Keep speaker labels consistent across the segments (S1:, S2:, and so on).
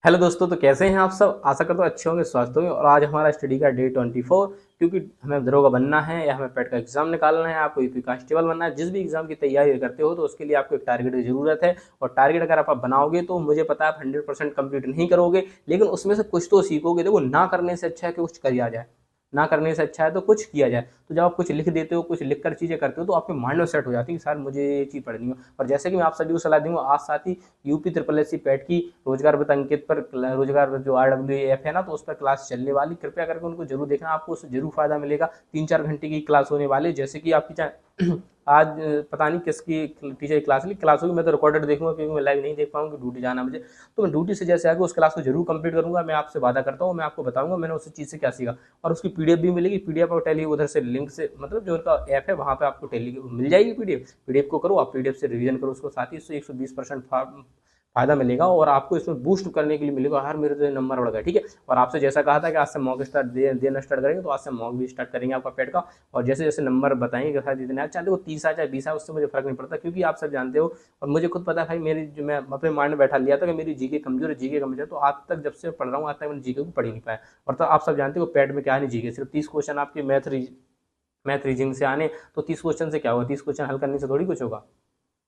S1: Hello दोस्तों, तो कैसे हैं आप सब। आशा करता हूँ अच्छे होंगे, स्वस्थ होंगे। और आज हमारा स्टडी का डे 24, क्योंकि हमें दरोगा बनना है या हमें पेट का एग्जाम निकालना है, आपको यूपी कांस्टेबल बनना है। जिस भी एग्जाम की तैयारी करते हो तो उसके लिए आपको एक टारगेट की जरूरत है। और टारगेट अगर आप बनाओगे तो मुझे पता है आप 100% कंप्लीट नहीं करोगे, लेकिन उसमें से कुछ तो सीखोगे। देखो, ना करने से अच्छा है कि कुछ किया जाए, ना करने से अच्छा है तो कुछ किया जाए। तो जब आप कुछ लिख देते हो, कुछ लिख कर चीज़ें करते हो, तो आपके माइंड में सेट हो जाती है कि सर मुझे ये चीज़ पढ़नी है। और जैसे कि मैं आप सभी को सलाह दूंगा, आज साथ ही UP triple S C PET की रोजगार विद अंकित पर रोजगार विद जो RWF है ना, तो उस पर क्लास चलने वाली। कृपया करके उनको जरूर देखना, आपको उससे जरूर फायदा मिलेगा। 3-4 घंटे की क्लास होने वाली, जैसे कि आपकी चाहे आज पता नहीं किसकी टीचर की क्लास होगी। मैं तो रिकॉर्डेड देखूंगा, क्योंकि मैं लाइव नहीं देख पाऊंगा, ड्यूटी जाना मुझे। तो मैं ड्यूटी से जैसे आगे उस क्लास को जरूर कंप्लीट करूंगा। मैं आपसे वादा करता हूँ, मैं आपको बताऊंगा मैंने उस चीज़ से क्या सीखा। और उसकी पीडीएफ भी मिलेगी। पीडीएफ और टेली उधर से लिंक से, मतलब जो उनका ऐप है वहाँ पे आपको टेली मिल जाएगी पीडीएफ। पीडीएफ को करो, आप पीडीएफ से रिवीजन करो उसको, साथ ही इससे 120% फायदा मिलेगा। और आपको इसमें बूस्ट करने के लिए मिलेगा। हर मेरे तो नंबर बढ़ गया, ठीक है। और आपसे जैसा कहा था कि आज से मॉक स्टार्ट देना स्टार्ट करेंगे, तो आज से मॉक भी स्टार्ट करेंगे आपका पेट का। और जैसे जैसे नंबर बताएंगे कि जितने चाहते हो 30 आए चाहे 20 आए, उससे मुझे फर्क नहीं पड़ता, क्योंकि आप सब जानते हो और मुझे खुद पता है भाई, मेरी जो मैं अपने माइंड में बैठा लिया था कि मेरी जीके कमजोर है, जीके कमजोर है। तो आज तक जब से पढ़ रहा हूँ, आज तक मैंने जीके को पढ़ ही नहीं पाया। और तो आप सब जानते हो पेट में क्या नहीं, जीके सिर्फ 30 क्वेश्चन आपके मैथ रीजनिंग से आने। तो 30 क्वेश्चन से क्या होगा, 30 क्वेश्चन हल करने से थोड़ी कुछ होगा।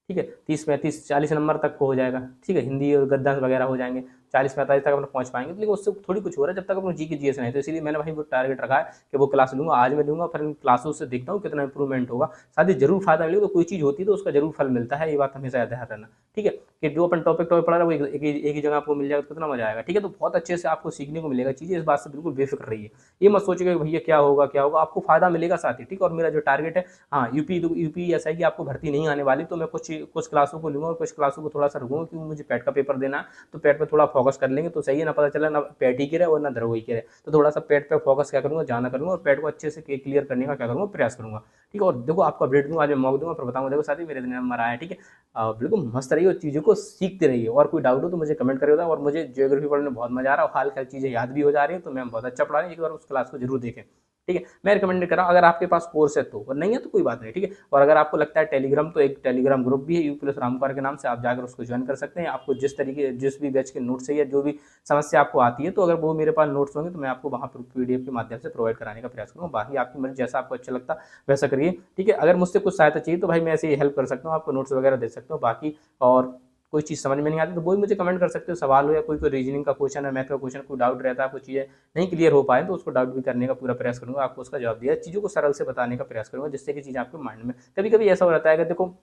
S1: ठीक है, 30 35 40 नंबर तक को हो जाएगा। ठीक है, हिंदी और गद्दांश वगैरह हो जाएंगे, 40 45 तक अपना पहुंच पाएंगे। तो लेकिन उससे थोड़ी कुछ हो रहा है जब तक अपना जी के जीएस नहीं। तो इसीलिए मैंने भाई वो टारगेट रखा है कि वो क्लास लूंगा, आज मैं लूंगा, फिर इन क्लासों से देखता हूँ कितना इंप्रूवमेंट होगा। साथ ही जरूर फायदा मिलेगा। तो कोई चीज़ होती है तो उसका जरूर फल मिलता है, ये बात हमेशा याद रहना। ठीक है, कि जो अपन टॉपिक टॉपिक पढ़ा रहा है वो एक ही जगह आपको मिल जाएगा, तो कितना मजा आएगा। ठीक है, तो बहुत अच्छे से आपको सीखने को मिलेगा चीज़ें। इस बात से बिल्कुल बेफिक्र रहिए। ये मत सोचिएगा कि भैया क्या होगा क्या होगा, आपको फायदा मिलेगा साथ ही। ठीक है, और मेरा जो टारगेट है, हाँ, यूपी ऐसा है कि आपको भर्ती नहीं आने वाली, तो मैं कुछ कुछ क्लासों को लूंगा और कुछ क्लासों को थोड़ा सा रुकूंगा, क्योंकि मुझे पेट का पेपर देना है। तो पेट पे थोड़ा फोकस कर लेंगे तो सही है ना, पता चला ना पेट ही गिरे और ना दरोगा ही गिरे। तो थोड़ा सा पेट पे फोकस क्या करूंगा, जाना करूंगा, और पेट को अच्छे से क्लियर करने का क्या करूंगा, प्रयास करूंगा। ठीक है, और देखो आपको अपडेट दूंगा, आज मैं मॉक दूंगा, फिर बताऊंगा देखो साथी मेरे नंबर आया। ठीक है, बिल्कुल मस्त रहिए और चीज़ों को सीखते रहिए। और कोई डाउट हो तो मुझे कमेंट करिएगा। और मुझे ज्योग्राफी पढ़ने में बहुत मजा आ रहा है, और हाल फिलहाल चीज़ें याद भी हो जा रही है, तो मैं बहुत अच्छा पढ़ा रही हूँ। एक बार उस क्लास को जरूर देखें। ठीक है, मैं रिकमेंड कर रहा हूँ, अगर आपके पास कोर्स है तो, और नहीं है तो कोई बात नहीं। ठीक है, और अगर आपको लगता है टेलीग्राम, तो एक टेलीग्राम ग्रुप भी है यूपी प्लस रामकुमार के नाम से, आप जाकर उसको ज्वाइन कर सकते हैं। आपको जिस भी बैच के नोट्स है या जो भी समस्या आपको आती है, तो अगर वो मेरे पास नोट्स होंगे तो मैं आपको वहाँ पर पीडीएफ के माध्यम से प्रोवाइड कराने का प्रयास करूँगा। बाकी आपकी मर्जी, जैसा आपको अच्छा लगता वैसा करिए। ठीक है, अगर मुझसे कुछ सहायता चाहिए तो भाई मैं ऐसे ही हेल्प कर सकता हूँ, आपको नोट्स वगैरह दे सकता हूँ। बाकी और कोई चीज़ समझ में नहीं आती तो वो भी मुझे कमेंट कर सकते हो, सवाल हो या कोई रीजनिंग का क्वेश्चन है, मैथ का क्वेश्चन, कोई डाउट रहता है, आपको चीज़ें नहीं क्लियर हो पाए, तो उसको डाउट भी करने का पूरा प्रयास करूंगा, आपको उसका जवाब दिया, चीज़ों को सरल से बताने का प्रयास करूंगा, जिससे कि चीज़ आपके माइंड में। कभी कभी ऐसा हो जाता है कि देखो,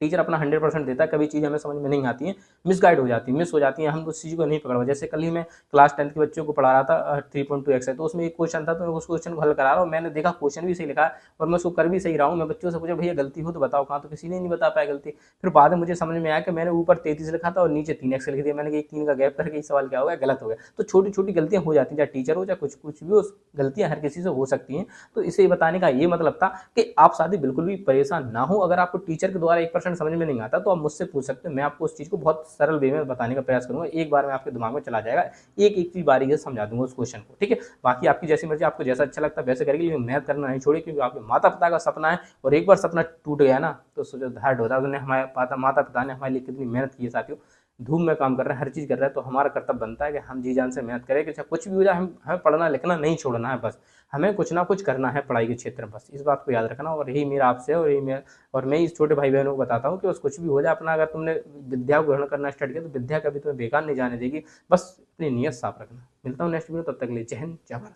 S1: टीचर अपना 100% देता है, कभी चीज़ हमें समझ में नहीं आती है, मिसगाइड हो जाती है, मिस हो जाती है, हम उस चीज़ को नहीं पकड़ पाते। जैसे कल ही मैं क्लास 10th के बच्चों को पढ़ा रहा था 3.2x है, तो उसमें एक क्वेश्चन था, तो मैं उस क्वेश्चन को हल करा रहा हूँ, मैंने देखा क्वेश्चन भी सही लिखा है और मैं उसको कर भी सही रहा हूँ। मैं बच्चों से पूछा भैया गलती हो तो बताओ कहाँ, तो किसी ने नहीं बता पाया गलती। फिर बाद में मुझे समझ में आया कि मैंने ऊपर 33 लिखा था और नीचे 3x लिख दिया। मैंने कहा 3 का गैप करके ये सवाल क्या हो गया, गलत हो गया। तो छोटी छोटी गलतियां हो जाती हैं, चाहे टीचर हो चाहे कुछ कुछ भी हो, गलतियां हर किसी से हो सकती हैं। तो इसे बताने का ये मतलब था कि आप साथी बिल्कुल भी परेशान ना हो। अगर आपको टीचर के द्वारा 1% समझ में नहीं आता तो आप मुझसे पूछ सकते हो, मैं आपको उस चीज़ को बहुत सरल वे में बताने का प्रयास करूंगा, एक बार में आपके दिमाग में चला जाएगा, एक एक चीज बारीकी से समझा दूंगा उस क्वेश्चन को। ठीक है, बाकी आपकी जैसी मर्जी, आपको जैसा अच्छा लगता है वैसे करेंगे, लेकिन मैथ करना नहीं छोड़िए, क्योंकि आपके माता पिता का सपना है। और एक बार सपना टूट गया ना तो सोचो हार्ड होता है। उन्होंने हमारे माता पिता ने हमारे लिए कितनी मेहनत की है साथियों, धूम में काम कर रहे हैं, हर चीज़ कर रहे हैं। तो हमारा कर्तव्य बनता है कि हम जी जान से मेहनत करें, कि चाहे कुछ भी हो जाए, हम हमें पढ़ना लिखना नहीं छोड़ना है। बस हमें कुछ ना कुछ करना है पढ़ाई के क्षेत्र में, बस इस बात को याद रखना। और यही मेरा आपसे है, और यही मेरा, और मैं इस छोटे भाई बहनों को बताता हूँ कि बस कुछ भी हो जाए, अपना अगर तुमने विद्या को ग्रहण करना स्टार्ट किया तो विद्या कभी तुम्हें बेकार नहीं जाने देगी। बस अपनी नीयत साफ रखना। मिलता हूँ नेक्स्ट वीडियो, तब तक के लिए जय हिंद जय भारत।